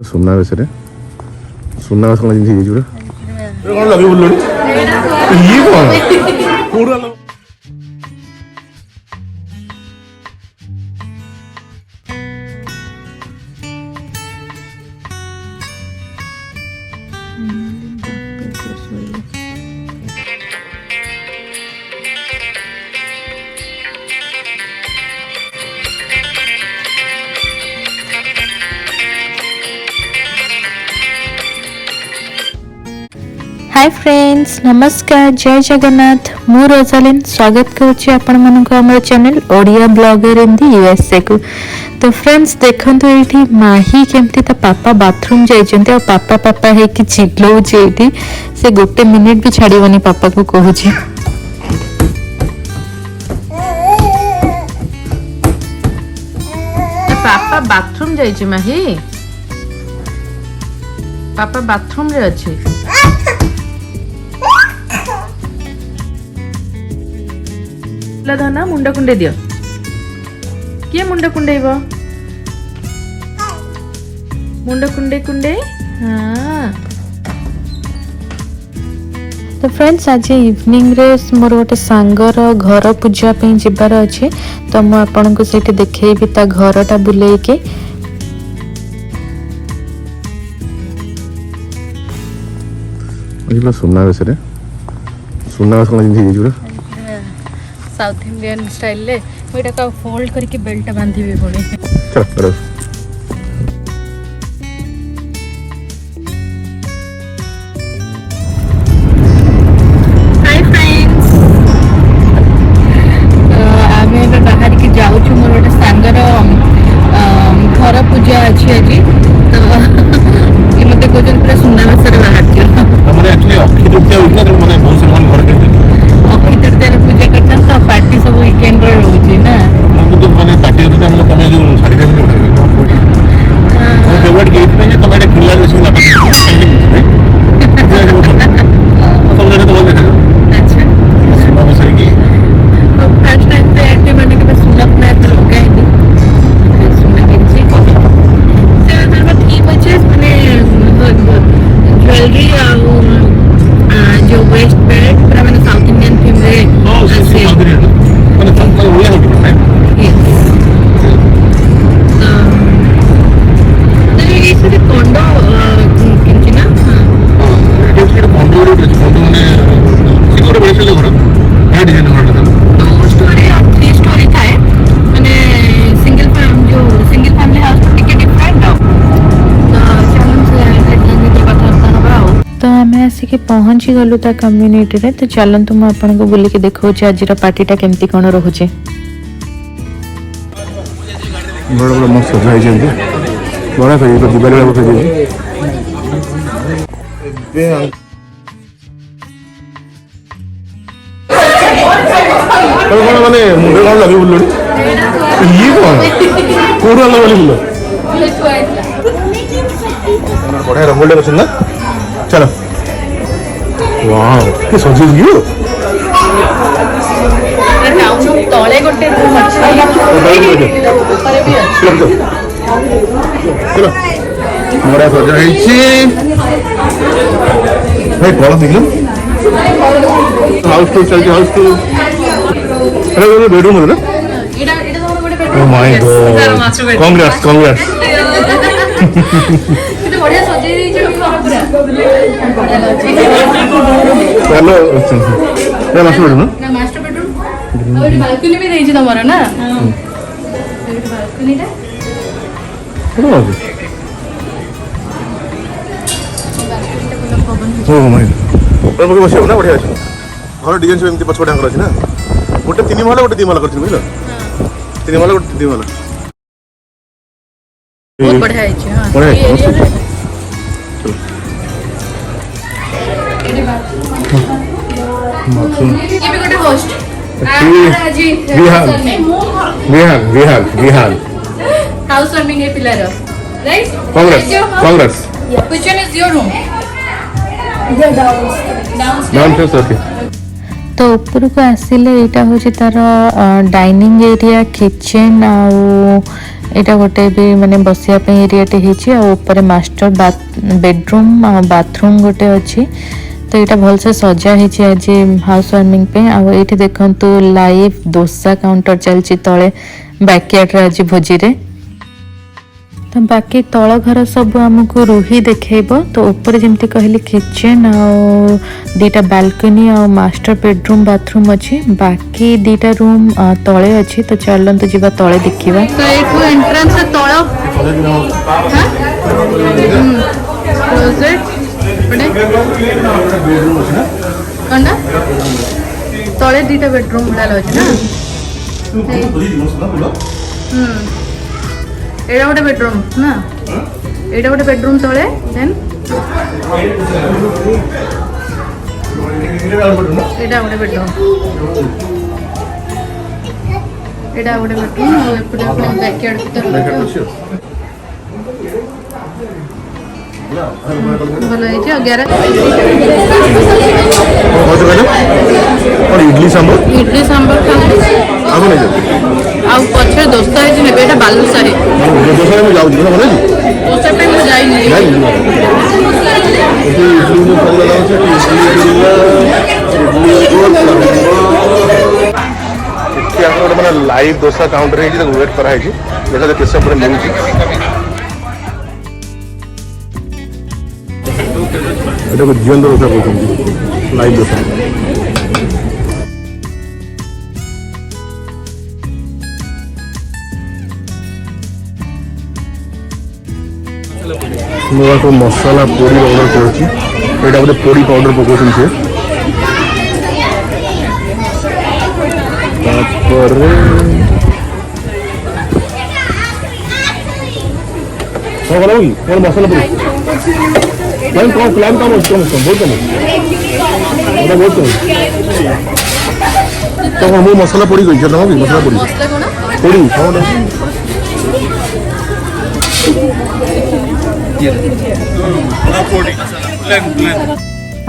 ସୁନାବେଶ କଣ ଜିନିଷ ହେଇଯାଇଛି ପୁରା କଣ ଲଗେଇ ବୁଲିଲଣି ଇଏ କଣ କୋଉଠୁ ଆଣିଲ? हाय फ्रेंड्स, नमस्कार, जय जगन्नाथ। मु रोजालिन स्वागत करुच्ची आपण मानक हमर चैनल ओडिया ब्लॉगर इन दी यूएसए को। तो फ्रेंड्स देखंतु एठी माही केमती ता पापा बाथरूम जाइचंती और पापा पापा है कि चिल्लौची एठी से गोटे मिनिट भी छाड़ीबनी पापा को कहूची। पापा बाथरूम जाइची माही, पापा बाथरूम रे अछि। धना मुंड कुंडे दियो, किए मुंड कुंडेब? मुंड कुंडे कुंडे। हाँ तो फ्रेंड्स आज इवनिंग रे मोर गोटे सांगर घर पूजा पे जिबार अच्छे, तो मु आपन को सेठी देखेबी ता घरटा बुले के। सुनावेश कौन जिनिस ହେଇଯାଇଛି ପୁରା साउथ इंडियन स्टाइल ले ओइटा का फोल्ड करके बेल्ट बांधीबे पड़े। चल करो। हाय फ्रेंड्स, आमे एबे बाहर के जाउ छु। मोर गोटे सांगर घर पूजा अछि आज, तो ये मते कोजन पूरा सुनावेश रे बाहर के हमरे एक्चुअली अखि तृतीया होइना तो माने बहुत सामान घर के अखि तृतीया पूजा करता तो पार्टी सब वीकेंड रे होची ना। हमको तो माने पार्टी होता हमने तमे जो साड़ी का वो फेवरेट गिफ्ट में तमे एक किला जैसे ना सब जगह तो बोल देते। अच्छा सीमा में सही की फर्स्ट टाइम पे एक्टिव मैंने के सुना अपना तो लोग है सुना किसी को से अगर थीम अच्छे माने ज्वेलरी और जो वेस्ट बेल्ट पूरा मैंने साउथ इंडियन थीम रे से माने तम वो है ना तो ये से कोंडो किंची ना ये से कोंडो रे कोंडो ने सिक्योर बेस ले घर है डिजाइन घर दो स्टोरी और थ्री स्टोरी था माने सिंगल फैमिली हाउस टिके डिफरेंट हो। तो आम आसिक पहुँची गलु ता कम्युनिटी रे। तो चलतु मु आपन को बुली के देखो आज पार्टीटा केमती कौन रोचे। बड़ा बड़ा मस्त सजा है जल्दी बड़ा कर ये दिवाली वाला कर दीजिए तो कौन माने मुंडे कौन लगे बुल्लो ये कौन कोड़ा लगे बुल्लो बढ़िया रंगोली कर सुनना चलो वाह के सजी गयो तले गोटे रूम चलो मोरा सजा है भाई कौन दिखलो हाउस टू चलती हाउस टू अरे बेडरूम है ना ओह माय गॉड कांग्रेट्स बढ़िया सजे पूरा हेलो ये मास्टर बेडरूम ना मास्टर बेडरूम और बालकनी भी देइछि तमरा ना बालकनी टा कौन है ओह माय गॉड ओके बसियो ना बढ़िया अछि घर डिजाइन सब एमती पछोटा कर अछि ना गोटे 3 महला गोटे 2 महला करछि बुझलो 3 महला गोटे 2 महला बहुत बढ़िया है। हां बढ़िया ये भी गोटे होस्ट विहान हाउस वार्मिंग है pillar right. Congress which one is your room? Downstairs okay. तो ऊपर को आसिले यहाँ हूँ तार डाइनिंग एरिया किचन आटा गोटे भी माने बसिया एरियाटे होती मास्टर बेडरूम बाथरूम गोटे अच्छी तो यहाँ भलसे सजा है आज हाउस वार्मिंग पे आठ देखु लाइव डोसा काउंटर चलती तले बैकयार्ड आज भोजी रे तो बाकी तल घर सब आमको रूही देखब तो ऊपर जमती कहली किचन आटा बालकनी आ मास्टर बेडरूम बाथरूम अच्छी बाकी दीटा रूम तले अच्छी तो चलते जी तले देखा तो ये एंट्रेंस तल तले दीटा बेडरूम गुड़ा अच्छे ना एटा गोटे बेडरूम ना एटा गोटे बेडरूम तले देन एटा गोटे बेडरूम एटा गोटे बेडरूम एपटे अपने बैकयार्ड भीतर भल है गैरेज इडली सांबर आउ पछे दोस्ता है ने बेटा बालुसारी दोसा में जाऊ ना बोले दोस्ता पे मैं जाई नहीं इडली में पगला लाओ से क्या और माने लाइव डोसा काउंटर है जे वेट करा है जी देखा कैसे पूरा मिलची এটা को जीवन डोसा बोलते लाइव डोसा को मसाला पोड़ी ऑर्डर करछि एटा गोटे पोड़ी पाउडर पकोछन से तापर हो गला की और मसाला पोड़ी प्लान काम हो बहुत कम एटा बहुत कम तो हम मसाला पोड़ी कहि जनो भी मसाला पोड़ी कोन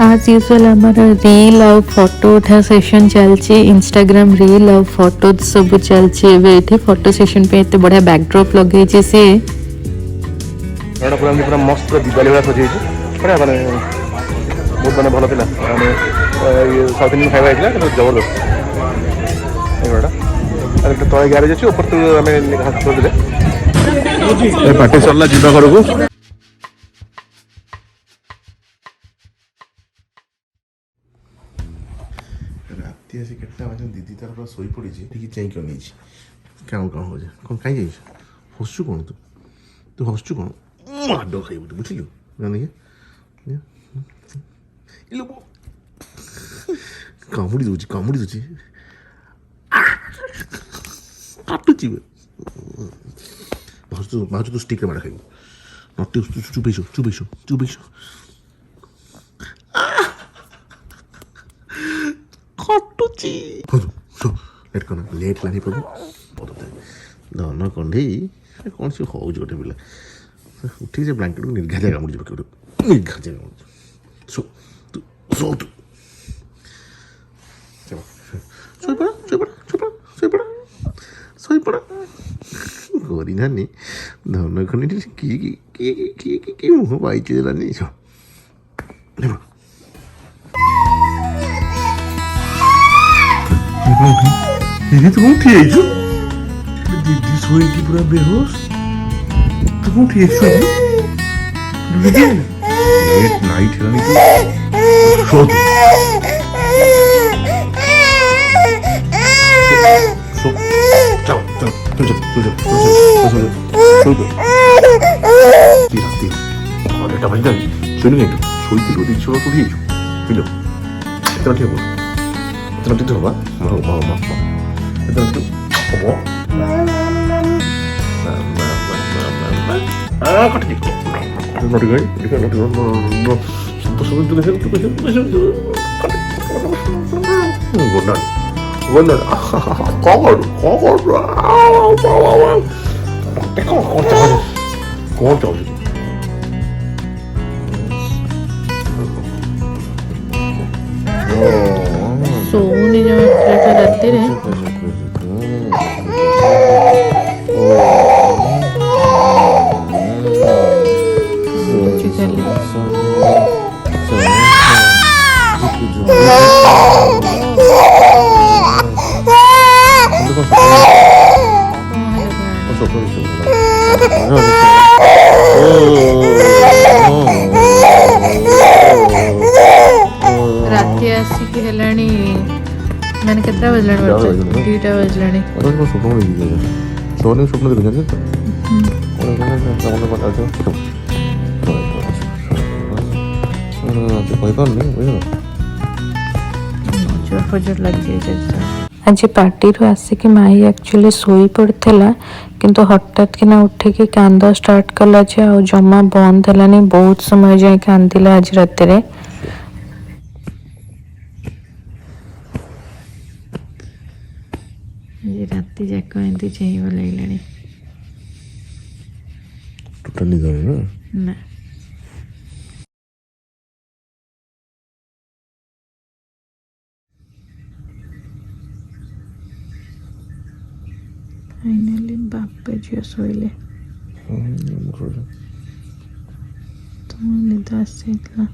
आज यूजुअल हमार रील और फोटो उठा सेशन चलची इंस्टाग्राम रील और फोटो सब चलची एबे फोटो सेशन पे एते बढ़िया बैकड्रॉप लगे जे से एटा पूरा मस्त दिवाली वाला सजे बढ़िया माने बहुत माने भलो थिला माने ये साउथ इंडियन खाଇବା आइला जबरदस्त एटा अरे तो तळे गैरेज अछि ऊपर तो हमें हाथ छोड़ दे ए पार्टी सरला जिबा करगु राती आसी केटा बजे दीदी तार पूरा सोई पड़ी छी ठीक चाहि क्यों नहीं काम काम हो जा कोन काई जाई हसछु कोन तू हसछु कोन माडो खाइबु तू बुझिलु जानि के इलो कामुडी दोची काटुची मार तो स्टिक मार खाइबु नटे चुपेशो काटुची लेट करना लेट लानी प्रभु धन कंढे कौन सी हो गोटे पिला ठीक है ब्लैंकेट को निर्घात कामुड़ी निर्घात सो तू शोपड़ा गरी नानी धन खंडी कि मुह पाई देलानी दीदी तू कौन थी दीदी सोई की पूरा बेहोश तू कौन थी लेट नाइट है नहीं सो କେତେଟା ବାଜିଲାଣି ବର୍ତ୍ତମାନ? 2ଟା ବାଜିଲାଣି। ସ୍ୱପ୍ନ ଦେଖିଛି ସୋନି ସ୍ୱପ୍ନ ଦେଖୁଛନ୍ତି ତ କହିପାରୁନି ବୁଝିଲ। ଫଜର ଲାଗିଯାଇଛି ଆଜି ପାର୍ଟିରୁ ଆସିକି ମାହି ଆକ୍ଚୁଆଲି ଶୋଇ ପଡ଼ିଥିଲା କିନ୍ତୁ ହଠାତ୍ କିନା ଉଠିକି କାନ୍ଦ ଷ୍ଟାର୍ଟ କଲା ଯେ ଆଉ ଜମା ବନ୍ଦ ହେଲାନି। ବହୁତ ସମୟ ଯାଏ କାନ୍ଦିଲା ଆଜି ରାତିରେ। ରାତି ଯାକ ଏମିତି ଚେଇଁବା ଲାଗିଲାଣି। ଟୋଟାଲି ନା फाइनाली बापे झिଅ ଶୋଇଲେ। ତୁମ ନିଦ ଆସିଯାଇଥିଲା।